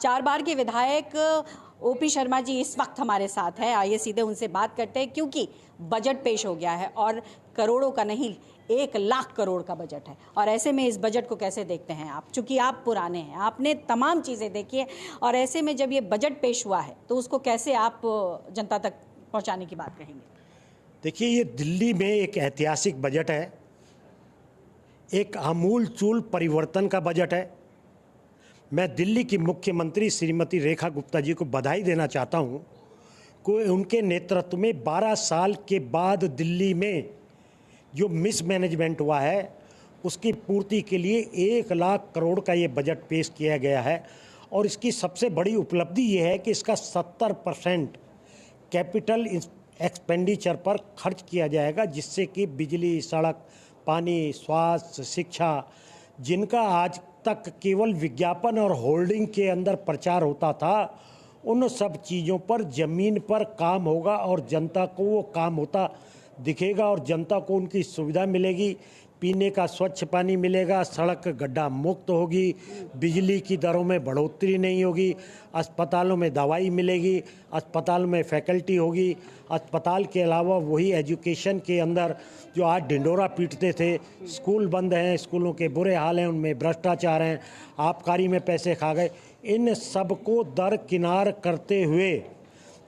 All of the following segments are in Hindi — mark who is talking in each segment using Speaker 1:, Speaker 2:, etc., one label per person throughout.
Speaker 1: 4 बार के विधायक ओपी शर्मा जी इस वक्त हमारे साथ है। आइए सीधे उनसे बात करते हैं, क्योंकि बजट पेश हो गया है और करोड़ों का नहीं 1 लाख करोड़ का बजट है। और ऐसे में इस बजट को कैसे देखते हैं आप? चूंकि आप पुराने हैं, आपने तमाम चीज़ें देखी है, और ऐसे में जब ये बजट पेश हुआ है तो उसको कैसे आप जनता तक पहुंचाने की बात कहेंगे?
Speaker 2: देखिए, ये दिल्ली में एक ऐतिहासिक बजट है, एक आमूल चूल परिवर्तन का बजट है। मैं दिल्ली की मुख्यमंत्री श्रीमती रेखा गुप्ता जी को बधाई देना चाहता हूं कि उनके नेतृत्व में 12 साल के बाद दिल्ली में जो मिसमैनेजमेंट हुआ है उसकी पूर्ति के लिए 1 लाख करोड़ का ये बजट पेश किया गया है। और इसकी सबसे बड़ी उपलब्धि ये है कि इसका 70% कैपिटल एक्सपेंडिचर पर खर्च किया जाएगा, जिससे कि बिजली, सड़क, पानी, स्वास्थ्य, शिक्षा, जिनका आज तक केवल विज्ञापन और होल्डिंग के अंदर प्रचार होता था, उन सब चीज़ों पर ज़मीन पर काम होगा और जनता को वो काम होता दिखेगा और जनता को उनकी सुविधा मिलेगी। पीने का स्वच्छ पानी मिलेगा, सड़क गड्ढा मुक्त होगी, बिजली की दरों में बढ़ोतरी नहीं होगी, अस्पतालों में दवाई मिलेगी, अस्पताल में फैकल्टी होगी। अस्पताल के अलावा वही एजुकेशन के अंदर जो आज ढिंढोरा पीटते थे, स्कूल बंद हैं, स्कूलों के बुरे हाल हैं, उनमें भ्रष्टाचार हैं, आबकारी में पैसे खा गए, इन सब को दरकिनार करते हुए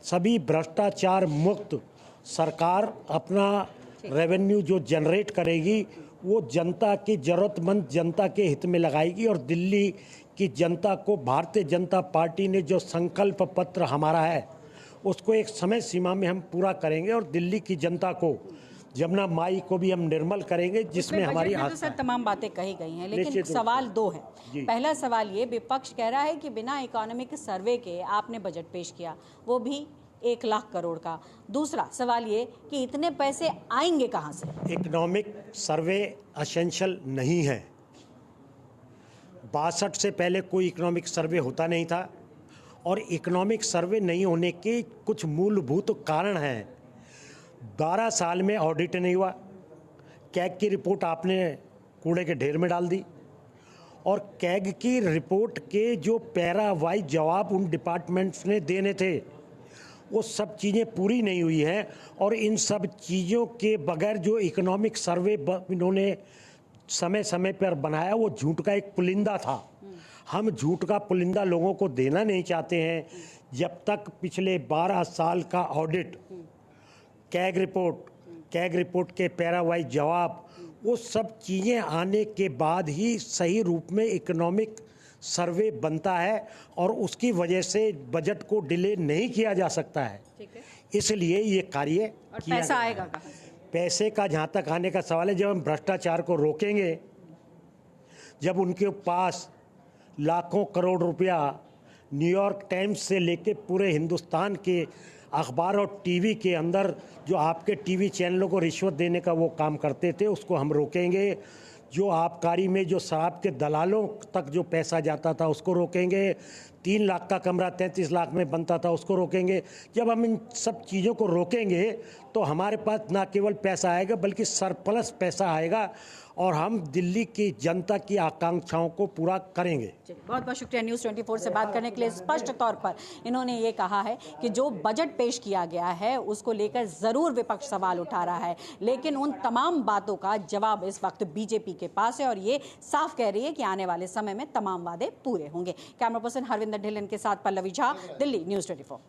Speaker 2: सभी भ्रष्टाचार मुक्त सरकार अपना रेवेन्यू जो जनरेट करेगी वो जनता की ज़रूरतमंद जनता के हित में लगाएगी। और दिल्ली की जनता को भारतीय जनता पार्टी ने जो संकल्प पत्र हमारा है उसको एक समय सीमा में हम पूरा करेंगे और दिल्ली की जनता को, जमुना माई को भी हम निर्मल करेंगे, जिसमें हमारी
Speaker 1: तो सर तमाम बातें कही गई हैं, लेकिन सवाल 2 है। पहला सवाल ये, विपक्ष कह रहा है कि बिना इकोनॉमिक सर्वे के आपने बजट पेश किया, वो भी 1 लाख करोड़ का। दूसरा सवाल ये कि इतने पैसे आएंगे कहां से?
Speaker 2: इकोनॉमिक सर्वे एसेंशियल नहीं है। 62 से पहले कोई इकोनॉमिक सर्वे होता नहीं था और इकोनॉमिक सर्वे नहीं होने के कुछ मूलभूत कारण हैं। 12 साल में ऑडिट नहीं हुआ, कैग की रिपोर्ट आपने कूड़े के ढेर में डाल दी, और कैग की रिपोर्ट के जो पैरा वाइज जवाब उन डिपार्टमेंट्स ने देने थे वो सब चीज़ें पूरी नहीं हुई हैं। और इन सब चीज़ों के बगैर जो इकोनॉमिक सर्वे इन्होंने समय समय पर बनाया वो झूठ का एक पुलिंदा था। हम झूठ का पुलिंदा लोगों को देना नहीं चाहते हैं। जब तक पिछले 12 साल का ऑडिट, कैग रिपोर्ट के पैरावाइज जवाब, वो सब चीज़ें आने के बाद ही सही रूप में इकोनॉमिक सर्वे बनता है और उसकी वजह से बजट को डिले नहीं किया जा सकता है। इसलिए ये कार्य किया
Speaker 1: पैसा आएगा कहाँ से?
Speaker 2: पैसे का जहाँ तक आने का सवाल है, जब हम भ्रष्टाचार को रोकेंगे, जब उनके पास लाखों करोड़ रुपया न्यूयॉर्क टाइम्स से लेके पूरे हिंदुस्तान के अखबार और टीवी के अंदर जो आपके टीवी चैनलों को रिश्वत देने का वो काम करते थे, उसको हम रोकेंगे। जो आबकारी में जो शराब के दलालों तक जो पैसा जाता था उसको रोकेंगे। 3 लाख का कमरा 33 लाख में बनता था, उसको रोकेंगे। जब हम इन सब चीज़ों को रोकेंगे तो हमारे पास ना केवल पैसा आएगा बल्कि सरप्लस पैसा आएगा और हम दिल्ली की जनता की आकांक्षाओं को पूरा करेंगे।
Speaker 1: बहुत बहुत शुक्रिया न्यूज़ 24 से बात करने के लिए। स्पष्ट तौर पर इन्होंने ये कहा है कि जो बजट पेश किया गया है उसको लेकर ज़रूर विपक्ष सवाल उठा रहा है, लेकिन उन तमाम बातों का जवाब इस वक्त बीजेपी के पास है और ये साफ कह रही है कि आने वाले समय में तमाम वादे पूरे होंगे। कैमरा पर्सन हरविंदर ढिल्लन के साथ पल्लवी झा, दिल्ली न्यूज़ 24।